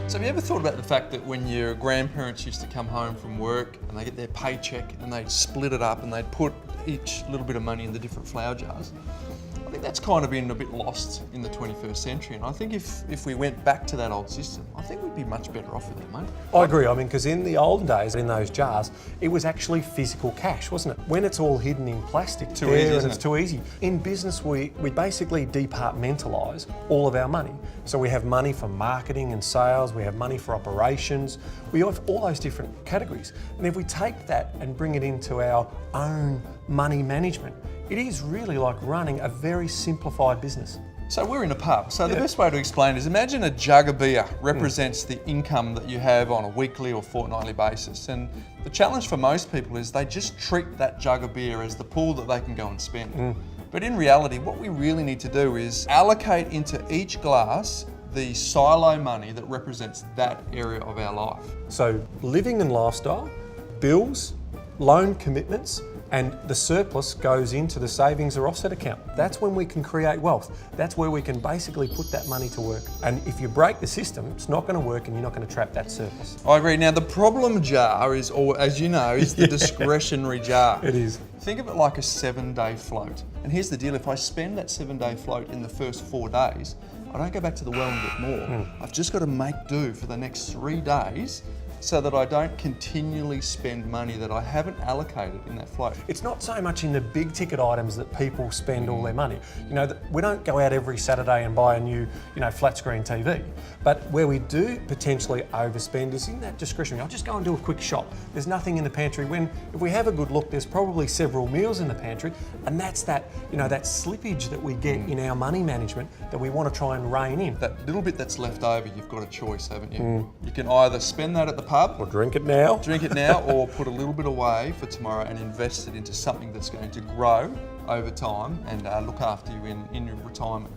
So have you ever thought about the fact that when your grandparents used to come home from work and they get their paycheck and they'd split it up and they'd put each little bit of money in the different flour jars? I think that's kind of been a bit lost in the 21st century, and I think if we went back to that old system, I think we'd be much better off with that money. I agree. I mean, because in the olden days, in those jars, it was actually physical cash, wasn't it? When it's all hidden in plastic, Too easy, isn't it's it? too easy. In business, we basically departmentalise all of our money. So we have money for marketing and sales, we have money for operations, we have all those different categories. And if we take that and bring it into our own money management, it is really like running a very simplified business. So we're in a pub. So the best way to explain it is imagine a jug of beer represents the income that you have on a weekly or fortnightly basis. And the challenge for most people is they just treat that jug of beer as the pool that they can go and spend. But in reality, what we really need to do is allocate into each glass the silo money that represents that area of our life. So living and lifestyle, bills, loan commitments, and the surplus goes into the savings or offset account. That's when we can create wealth. That's where we can basically put that money to work. And if you break the system, it's not going to work and you're not going to trap that surplus. I agree. Now the problem jar is, or as you know, is the discretionary jar. It is. Think of it like a 7-day float. And here's the deal, if I spend that 7-day float in the first 4 days, I don't go back to the well and get more. I've just got to make do for the next 3 days so that I don't continually spend money that I haven't allocated in that float. It's not so much in the big ticket items that people spend all their money. You know, we don't go out every Saturday and buy a new, flat screen TV. But where we do potentially overspend is in that discretionary. I'll just go and do a quick shop. There's nothing in the pantry. If we have a good look, there's probably several meals in the pantry, and that's that, that slippage that we get in our money management that we want to try and rein in. That little bit that's left over, you've got a choice, haven't you? You can either spend that at the pub, Or drink it now. or put a little bit away for tomorrow and invest it into something that's going to grow over time and look after you in your retirement.